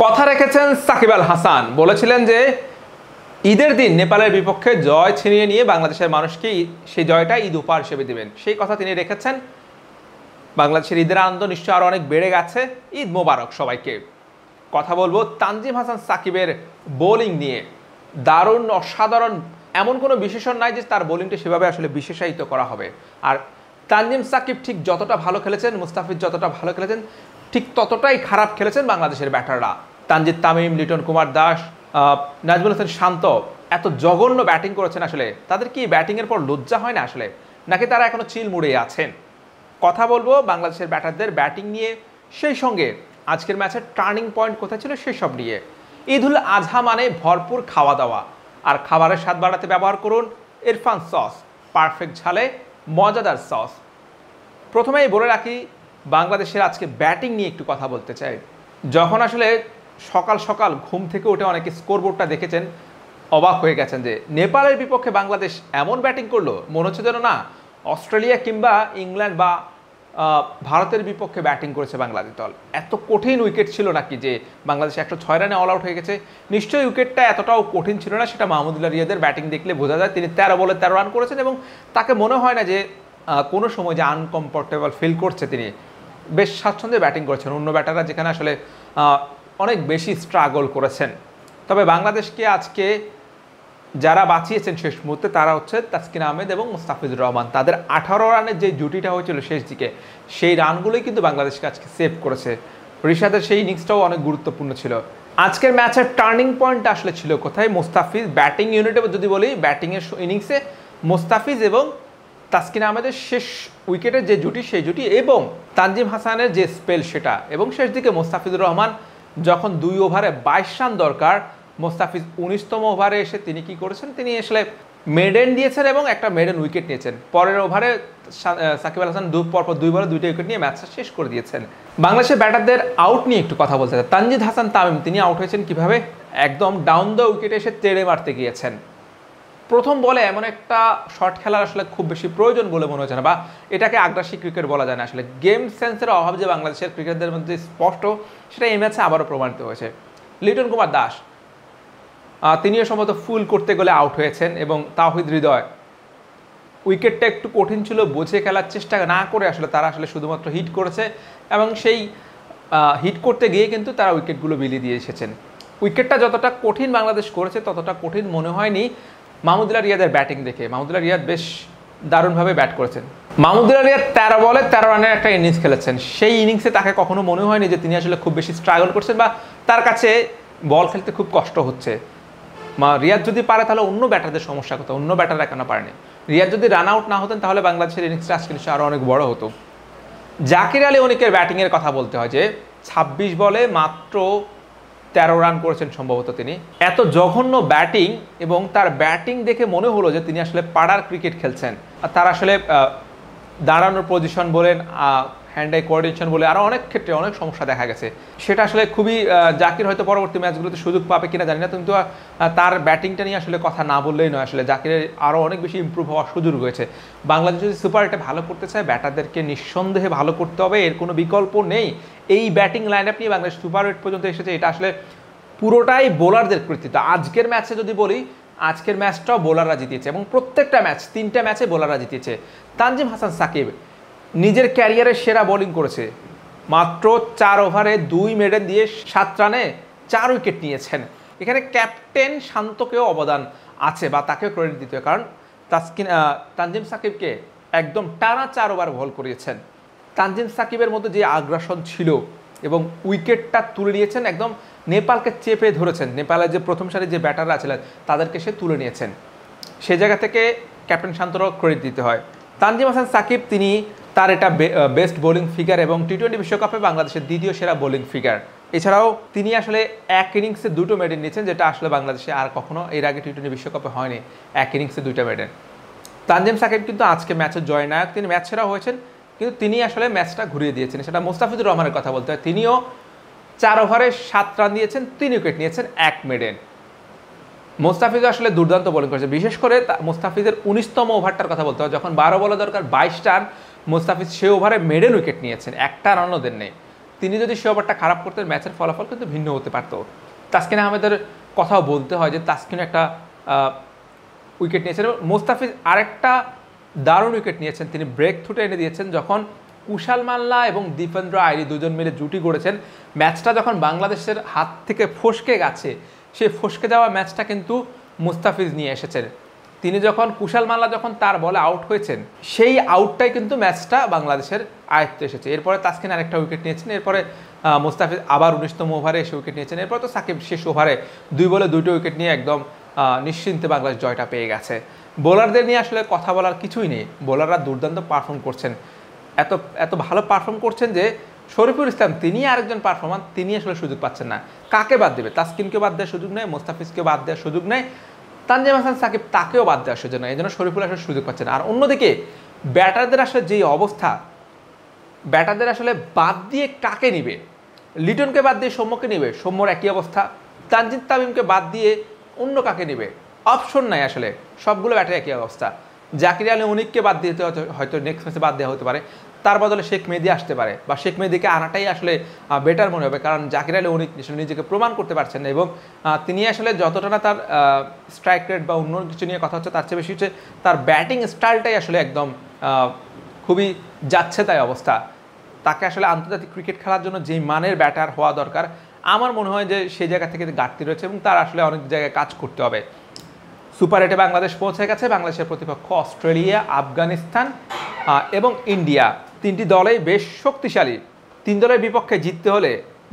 কথা রেখেছেন সাকিব আল হাসান, বলেছিলেন যে ঈদের দিন নেপালের বিপক্ষে জয় ছিনিয়ে নিয়ে বাংলাদেশের মানুষকে সেই জয়টা ঈদ উপহার হিসেবে দেবেন। সেই কথা তিনি রেখেছেন। বাংলাদেশের ঈদের আনন্দ নিশ্চয় আরও অনেক বেড়ে গেছে। ঈদ মোবারক সবাইকে। কথা বলবো তানজিম হাসান সাকিবের বোলিং নিয়ে। দারুণ, অসাধারণ, এমন কোনো বিশেষণ নাই যে তার বোলিংটা সেভাবে আসলে বিশেষায়িত করা হবে। আর তানজিম সাকিব ঠিক যতটা ভালো খেলেছেন, মুস্তাফিজ যতটা ভালো খেলেছেন, ঠিক ততটাই খারাপ খেলেছেন বাংলাদেশের ব্যাটাররা। তানজিদ তামিম, লিটন কুমার দাস, নাজমুল হোসেন শান্ত এত জঘন্য ব্যাটিং করেছেন। আসলে তাদের কি ব্যাটিংয়ের পর লজ্জা হয় না আসলে, নাকি তারা এখনো চিল মুড়ে আছেন? কথা বলবো বাংলাদেশের ব্যাটারদের ব্যাটিং নিয়ে, সেই সঙ্গে আজকের ম্যাচের টার্নিং পয়েন্ট কোথায় ছিল সেসব নিয়ে। ঈদুল আজহা মানে ভরপুর খাওয়া দাওয়া, আর খাবারের স্বাদ বাড়াতে ব্যবহার করুন ইরফান সস, পারফেক্ট ঝালে মজাদার সস। প্রথমেই বলে রাখি, বাংলাদেশের আজকে ব্যাটিং নিয়ে একটু কথা বলতে চাই। যখন আসলে সকাল সকাল ঘুম থেকে উঠে অনেকে স্কোরবোর্ডটা দেখেছেন, অবাক হয়ে গেছেন যে নেপালের বিপক্ষে বাংলাদেশ এমন ব্যাটিং করলো, মনে হচ্ছে যেন না অস্ট্রেলিয়া কিংবা ইংল্যান্ড বা ভারতের বিপক্ষে ব্যাটিং করেছে বাংলাদেশ দল। এত কঠিন উইকেট ছিল নাকি যে বাংলাদেশ 106 রানে অল আউট হয়ে গেছে? নিশ্চয়ই উইকেটটা এতটাও কঠিন ছিল না, সেটা মাহমুদুল্লাহ রিয়াদের ব্যাটিং দেখলে বোঝা যায়। তিনি 13 বলে 13 রান করেছেন এবং তাকে মনে হয় না যে কোনো সময় যে আনকমফোর্টেবল ফিল করছে। তিনি বেশ স্বাচ্ছন্দ্যে ব্যাটিং করেছেন, অন্য ব্যাটাররা যেখানে আসলে অনেক বেশি স্ট্রাগল করেছেন। তবে বাংলাদেশকে আজকে যারা বাঁচিয়েছেন শেষ মুহূর্তে তারা হচ্ছে তাসকিন আহমেদ এবং মুস্তাফিজুর রহমান। তাদের 18 রানের যে জুটিটা হয়েছিল শেষ দিকে, সেই রানগুলোই কিন্তু বাংলাদেশকে আজকে সেভ করেছে। রিশাদের সেই ইনিংসটাও অনেক গুরুত্বপূর্ণ ছিল। আজকের ম্যাচের টার্নিং পয়েন্ট আসলে ছিল কোথায়? মুস্তাফিজ ব্যাটিং ইউনিটে যদি বলি, ব্যাটিংয়ের ইনিংসে মুস্তাফিজ এবং তাসকিন আহমেদের শেষ উইকেটের যে জুটি, সেই জুটি এবং তানজিম হাসানের যে স্পেল সেটা, এবং শেষ দিকে মুস্তাফিজুর রহমান যখন 2 ওভারে 22 রান দরকার, মুস্তাফিজ 19তম ওভারে এসে তিনি কি করেছেন? তিনি আসলে মেডেন দিয়েছেন এবং একটা মেডেন উইকেট নিয়েছেন। পরের ওভারে সাকিব আল হাসান পরপর 2 বলে 2টা উইকেট নিয়ে ম্যাচটা শেষ করে দিয়েছেন। বাংলাদেশের ব্যাটারদের আউট নিয়ে একটু কথা বলতে চাই। তানজিদ হাসান তামিম তিনি আউট হয়েছেন কিভাবে? একদম ডাউন দ্য উইকেটে এসে তেড়ে মারতে গিয়েছেন। প্রথম বলে এমন একটা শট খেলার আসলে খুব বেশি প্রয়োজন বলে মনে হচ্ছে না, বা এটাকে আগ্রাসী ক্রিকেট বলা যায় না। আসলে গেম সেন্সের অভাব যে বাংলাদেশের ক্রিকেটারদের মধ্যে স্পষ্ট, সেটা এই ম্যাচে আবারও প্রমাণিত হয়েছে। লিটন কুমার দাস তিনিও সম্ভবত ফুল করতে গেলে আউট হয়েছেন, এবং তাওহিদ হৃদয় উইকেটটা একটু কঠিন ছিল, বুঝে খেলার চেষ্টা না করে আসলে তারা আসলে শুধুমাত্র হিট করেছে, এবং সেই হিট করতে গিয়ে কিন্তু তারা উইকেটগুলো বিলিয়ে দিয়ে এসেছেন। উইকেটটা যতটা কঠিন বাংলাদেশ করেছে, ততটা কঠিন মনে হয়নি মাহমুদুল্লাহ রিয়াদের ব্যাটিং দেখে। মাহমুদুল্লাহ রিয়াদ বেশ দারুণভাবে ব্যাট করেছেন। মাহমুদুল্লাহ রিয়াদ 13 বলে 13 রানের একটা ইনিংস খেলেছেন। সেই ইনিংসে তাকে কখনো মনে হয়নি যে তিনি আসলে খুব বেশি স্ট্রাগল করছেন বা তার কাছে বল খেলতে খুব কষ্ট হচ্ছে। রিয়াদ যদি পারে তাহলে অন্য ব্যাটারদের সমস্যা কোথাও? অন্য ব্যাটাররা কেন পারেনি? রিয়াদ যদি রান আউট না হতেন তাহলে বাংলাদেশের ইনিংসটা আজকে নিশ্চয়ই আরও অনেক বড় হতো। জাকির আলী অনেকের ব্যাটিংয়ের কথা বলতে হয় যে 26 বলে মাত্র 13 রান করেছেন সম্ভবত তিনি। এত জঘন্য ব্যাটিং, এবং তার ব্যাটিং দেখে মনে হলো যে তিনি আসলে পাড়ার ক্রিকেট খেলছেন। আর তার আসলে দাঁড়ানোর পজিশন বলেন, হ্যান্ড আই কোঅর্ডিনেশন বলে আরও অনেক ক্ষেত্রে অনেক সমস্যা দেখা গেছে। সেটা আসলে খুবই, জাকির হয়তো পরবর্তী ম্যাচগুলোতে সুযোগ পাবে কিনা জানি না, কিন্তু তার ব্যাটিংটা নিয়ে আসলে কথা না বললেই নয়। আসলে জাকিরের আরও অনেক বেশি ইমপ্রুভ হওয়ার সুযোগ রয়েছে। বাংলাদেশ যদি সুপার এটা ভালো করতে চায়, ব্যাটারদেরকে নিঃসন্দেহে ভালো করতে হবে, এর কোনো বিকল্প নেই। এই ব্যাটিং লাইন আপ নিয়ে বাংলাদেশ সুপার 8 পর্যন্ত এসেছে, এটা আসলে পুরোটাই বোলারদের কৃতিত্ব। আজকের ম্যাচে যদি বলি, আজকের ম্যাচটাও বোলাররা জিতিয়েছে, এবং প্রত্যেকটা ম্যাচ 3টা ম্যাচে বোলাররা জিতিয়েছে। তানজিম হাসান সাকিব নিজের ক্যারিয়ারের সেরা বোলিং করেছে। মাত্র 4 ওভারে 2 মেডেন দিয়ে 7 রানে 4 উইকেট নিয়েছেন। এখানে ক্যাপ্টেন শান্তকেও অবদান আছে, বা তাকেও ক্রেডিট দিতে হয়, কারণ তানজিম সাকিবকে একদম টানা 4 ওভার বল করিয়েছেন। তানজিম সাকিবের মধ্যে যে আগ্রাসন ছিল, এবং উইকেটটা তুলে নিয়েছেন, একদম নেপালকে চেপে ধরেছেন। নেপালের যে প্রথম সারির যে ব্যাটাররা ছিলেন তাদেরকে সে তুলে নিয়েছেন। সে জায়গা থেকে ক্যাপ্টেন শান্তরও ক্রেডিট দিতে হয়। তানজিম হাসান সাকিব তিনি তার এটা বেস্ট বোলিং ফিগার, এবং টি20 বিশ্বকাপে বাংলাদেশের দ্বিতীয় সেরা বোলিং ফিগার। এছাড়াও তিনি আসলে এক ইনিংসে 2টো মেডেন নিয়েছেন, যেটা আসলে বাংলাদেশে আর কখনো এর আগে টি20 বিশ্বকাপে হয়নি, এক ইনিংসে 2টা মেডেন। তানজিম সাকিব কিন্তু আজকে ম্যাচের জয়নায়ক, তিনি ম্যাচ সেরা হয়েছেন, কিন্তু তিনি আসলে ম্যাচটা ঘুরিয়ে দিয়েছেন। সেটা মুস্তাফিজুর রহমানের কথা বলতে হয়। তিনিও 4 ওভারে 7 রান দিয়েছেন, 3 উইকেট নিয়েছেন, 1 মেডেন। মুস্তাফিজ আসলে দুর্দান্ত বোলিং করেছে। বিশেষ করে মুস্তাফিজের 19তম ওভারটার কথা বলতে হয়, যখন 12 বলে দরকার 22 রান, মুস্তাফিজ সে ওভারে মেডেন উইকেট নিয়েছেন, একটা রানও দেন নেই। তিনি যদি সে ওভারটা খারাপ করতেন ম্যাচের ফলাফল কিন্তু ভিন্ন হতে পারত। তাসকিন আহমেদের কথাও বলতে হয় যে তাসকিন একটা উইকেট নিয়েছেন এবং মোস্তাফিজ আরেকটা দারুণ উইকেট নিয়েছেন, তিনি ব্রেক থ্রুটা এনে দিয়েছেন যখন কুশাল মাল্লা এবং দীপেন্দ্র আইরি দুজন মিলে জুটি গড়েছেন। ম্যাচটা যখন বাংলাদেশের হাত থেকে ফসকে গেছে, সেই ফসকে যাওয়া ম্যাচটা কিন্তু মুস্তাফিজ নিয়ে এসেছেন। তিনি যখন কুশাল মাল্লা যখন তার বলে আউট হয়েছেন, সেই আউটটাই কিন্তু ম্যাচটা বাংলাদেশের আয়ত্তে এসেছে। এরপরে তাসকিন আরেকটা উইকেট নিয়েছেন, এরপরে মুস্তাফিজ আবার 19তম ওভারে এসে উইকেট নিয়েছেন, এরপর তো সাকিব শেষ ওভারে 2 বলে 2টো উইকেট নিয়ে একদম নিশ্চিন্তে বাংলাদেশ জয়টা পেয়ে গেছে। বোলারদের নিয়ে আসলে কথা বলার কিছুই নেই, বোলাররা দুর্দান্ত পারফর্ম করছেন, এত এত ভালো পারফর্ম করছেন যে শরীফুল ইসলাম তিনি আরেকজন পারফরম্যান্স, তিনি আসলে সুযোগ পাচ্ছেন না। কাকে বাদ দেবে? তাসকিনকে বাদ দেওয়ার সুযোগ নেই, মোস্তাফিজকে বাদ দেওয়ার সুযোগ নেই, তানজিম হাসান সাকিব তাকেও বাদ দেওয়ার সুযোগ নেই, এই জন্য শরীফুল আসলে সুযোগ পাচ্ছেন না। আর অন্যদিকে ব্যাটারদের আসলে যেই অবস্থা, ব্যাটারদের আসলে বাদ দিয়ে কাকে নিবে? লিটনকে বাদ দিয়ে সৌম্যকে নিবে, সৌম্যর একই অবস্থা। তানজিদ তামিমকে বাদ দিয়ে অন্য কাকে নিবে? অপশন নাই আসলে, সবগুলো ব্যাটার একই অবস্থা। জাকির আলী অনিককে বাদ দিতে হয়তো নেক্সট ম্যাচে বাদ দেওয়া হতে পারে, তার বদলে শেখ মেহেদী আসতে পারে, বা শেখ মেহেদীকে আনাটাই আসলে বেটার মনে হবে, কারণ জাকির আলী অনিক নিজেকে প্রমাণ করতে পারছেন না এবং তিনি আসলে যতটা না তার স্ট্রাইক রেট বা অন্য কিছু নিয়ে কথা হচ্ছে, তার চেয়ে বেশি হচ্ছে তার ব্যাটিং স্টাইলটাই আসলে একদম খুবই যাচ্ছে তাই অবস্থা। তাকে আসলে আন্তর্জাতিক ক্রিকেট খেলার জন্য যেই মানের ব্যাটার হওয়া দরকার, আমার মনে হয় যে সেই জায়গা থেকে ঘাটতি রয়েছে এবং তার আসলে অনেক জায়গায় কাজ করতে হবে। সুপার 8-এ বাংলাদেশ পৌঁছে গেছে। বাংলাদেশের প্রতিপক্ষ অস্ট্রেলিয়া, আফগানিস্তান এবং ইন্ডিয়া, 3টি দলেই বেশ শক্তিশালী। 3 দলের বিপক্ষে জিততে হলে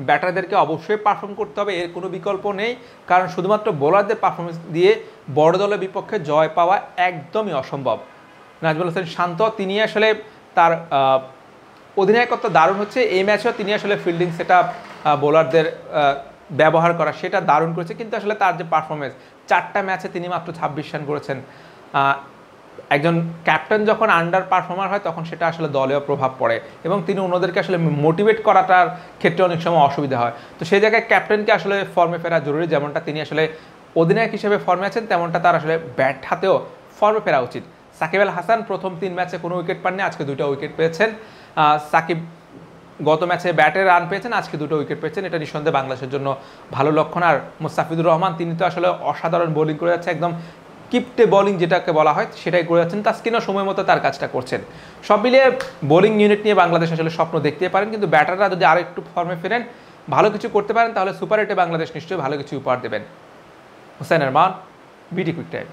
ব্যাটারদেরকে অবশ্যই পারফর্ম করতে হবে, এর কোনো বিকল্প নেই, কারণ শুধুমাত্র বোলারদের পারফরমেন্স দিয়ে বড় দলের বিপক্ষে জয় পাওয়া একদমই অসম্ভব। নাজমুল হোসেন শান্ত তিনি আসলে তার অধিনায়কত্ব দারুণ হচ্ছে, এই ম্যাচেও তিনি আসলে ফিল্ডিং সেট আপ, বোলারদের ব্যবহার করা সেটা দারুণ করেছে, কিন্তু আসলে তার যে পারফরমেন্স, 4টা ম্যাচে তিনি মাত্র 26 রান করেছেন। একজন ক্যাপ্টেন যখন আন্ডার পারফর্মার হয় তখন সেটা আসলে দলেও প্রভাব পড়ে এবং তিনি অন্যদেরকে আসলে মোটিভেট করাটার ক্ষেত্রে অনেক সময় অসুবিধা হয়। তো সেই জায়গায় ক্যাপ্টেনকে আসলে ফর্মে ফেরা জরুরি, যেমনটা তিনি আসলে অধিনায়ক হিসেবে ফর্মে আছেন, তেমনটা তার আসলে ব্যাট হাতেও ফর্মে ফেরা উচিত। সাকিব আল হাসান প্রথম 3 ম্যাচে কোনো উইকেট পাননি, আজকে 2টা উইকেট পেয়েছেন। সাকিব গত ম্যাচে ব্যাটে রান পেয়েছেন, আজকে 2টো উইকেট পেয়েছেন, এটা নিঃসন্দেহে বাংলাদেশের জন্য ভালো লক্ষণ। আর মুস্তাফিজুর রহমান তিনি তো আসলে অসাধারণ বোলিং করে যাচ্ছে, একদম কিপটে বোলিং যেটাকে বলা হয় সেটাই করে যাচ্ছেন। তাসকিনও সময় মতো তার কাজটা করছেন। সব মিলিয়ে বোলিং ইউনিট নিয়ে বাংলাদেশ আসলে স্বপ্ন দেখতে পারেন, কিন্তু ব্যাটাররা যদি আরও একটু ফর্মে ফেরেন, ভালো কিছু করতে পারেন, তাহলে সুপার 8-এ বাংলাদেশ নিশ্চয়ই ভালো কিছু উপহার দেবেন। Hussain Arman, BD quick time.